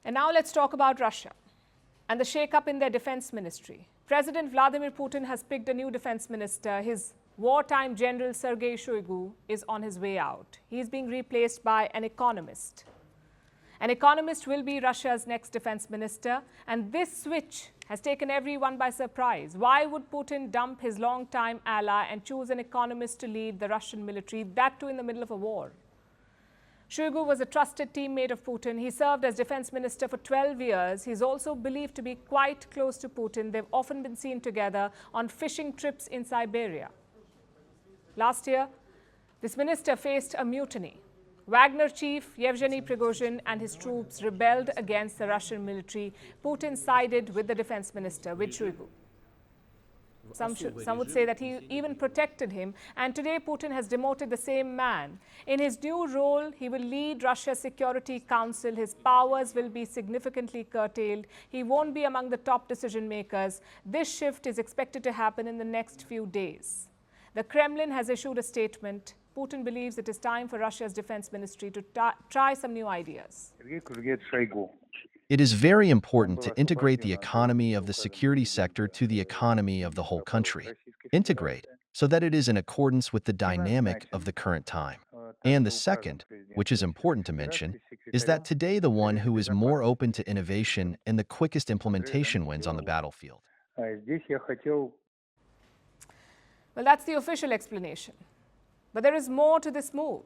And now let's talk about Russia and the shake-up in their defense ministry. President Vladimir Putin has picked a new defense minister. His wartime general Sergei Shoigu is on his way out. He is being replaced by an economist. An economist will be Russia's next defense minister, and this switch has taken everyone by surprise. Why would Putin dump his longtime ally and choose an economist to lead the Russian military, that too in the middle of a war? Shoigu was a trusted teammate of Putin. He served as defense minister for 12 years. He's also believed to be quite close to Putin. They've often been seen together on fishing trips in Siberia. Last year, this minister faced a mutiny. Wagner chief Yevgeny Prigozhin and his troops rebelled against the military. Putin sided with the defense minister, with Shoigu. Some would say that he even protected him, and today Putin has demoted the same man. In his new role, he will lead Russia's Security Council. His powers will be significantly curtailed. He won't be among the top decision makers. This shift is expected to happen in the next few days. The Kremlin has issued a statement. Putin believes it is time for Russia's defense ministry to try some new ideas. It is very important to integrate the economy of the security sector to the economy of the whole country. Integrate so that it is in accordance with the dynamic of the current time. And the second, which is important to mention, is that today the one who is more open to innovation and the quickest implementation wins on the battlefield. Well, that's the official explanation. But there is more to this move.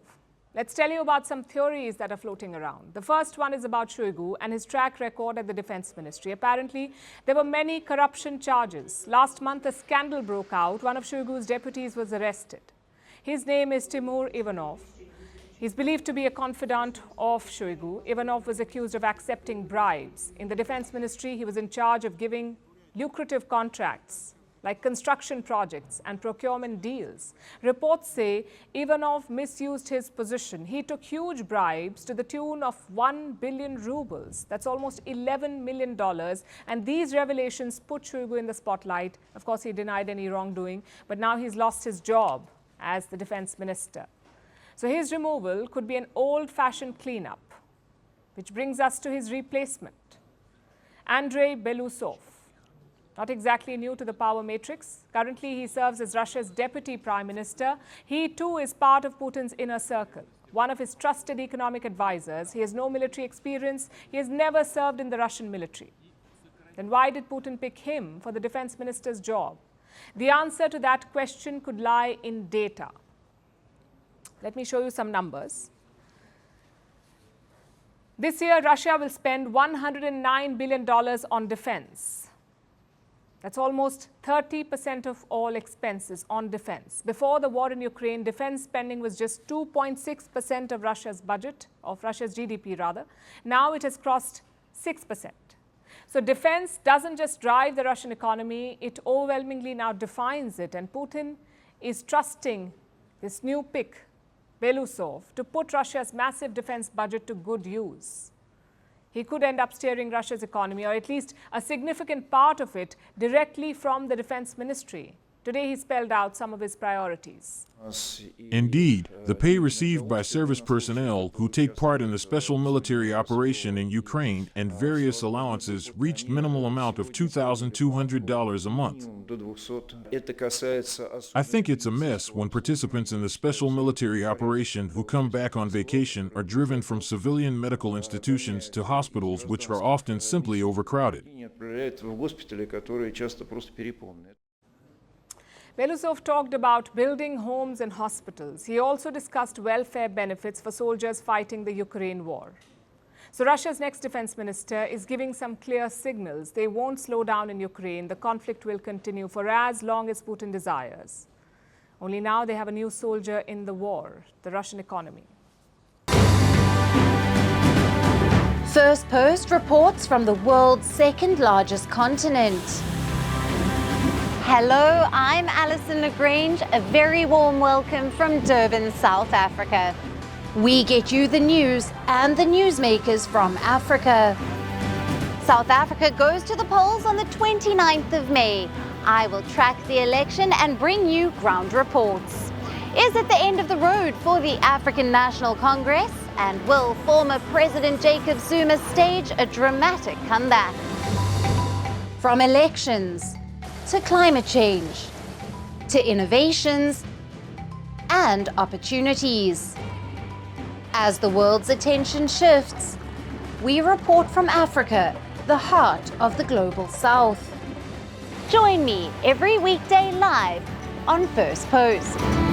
Let's tell you about some theories that are floating around. The first one is about Shoigu and his track record at the defense ministry. Apparently, there were many corruption charges. Last month, a scandal broke out. One of Shoigu's deputies was arrested. His name is Timur Ivanov. He's believed to be a confidant of Shoigu. Ivanov was accused of accepting bribes. In the defense ministry, he was in charge of giving lucrative contracts like construction projects and procurement deals. Reports say Ivanov misused his position. He took huge bribes to the tune of 1 billion rubles. That's almost $11 million. And these revelations put Shoigu in the spotlight. Of course, he denied any wrongdoing, but now he's lost his job as the defense minister. So his removal could be an old-fashioned cleanup, which brings us to his replacement. Andrey Belousov. Not exactly new to the power matrix. Currently, he serves as Russia's deputy prime minister. He too is part of Putin's inner circle. One of his trusted economic advisors. He has no military experience. He has never served in the Russian military. Then why did Putin pick him for the defense minister's job? The answer to that question could lie in data. Let me show you some numbers. This year, Russia will spend $109 billion on defense. That's almost 30% of all expenses on defense. Before the war in Ukraine, defense spending was just 2.6% of Russia's budget, of Russia's GDP rather. Now it has crossed 6%. So defense doesn't just drive the Russian economy, it overwhelmingly now defines it. And Putin is trusting this new pick, Belousov, to put Russia's massive defense budget to good use. He could end up steering Russia's economy, or at least a significant part of it, directly from the defense ministry. Today, he spelled out some of his priorities. Indeed, the pay received by service personnel who take part in the special military operation in Ukraine and various allowances reached minimal amount of $2,200 a month. I think it's a mess when participants in the special military operation who come back on vacation are driven from civilian medical institutions to hospitals which are often simply overcrowded. Belousov talked about building homes and hospitals. He also discussed welfare benefits for soldiers fighting the Ukraine war. So Russia's next defense minister is giving some clear signals. They won't slow down in Ukraine. The conflict will continue for as long as Putin desires. Only now they have a new soldier in the war, the Russian economy. Firstpost reports from the world's second largest continent. Hello, I'm Alison Lagrange. A very warm welcome from Durban, South Africa. We get you the news and the newsmakers from Africa. South Africa goes to the polls on the 29th of May. I will track the election and bring you ground reports. Is it the end of the road for the African National Congress? And will former President Jacob Zuma stage a dramatic comeback? From elections to climate change to innovations and opportunities. As the world's attention shifts, we report from Africa, the heart of the global south. Join me every weekday live on Firstpost.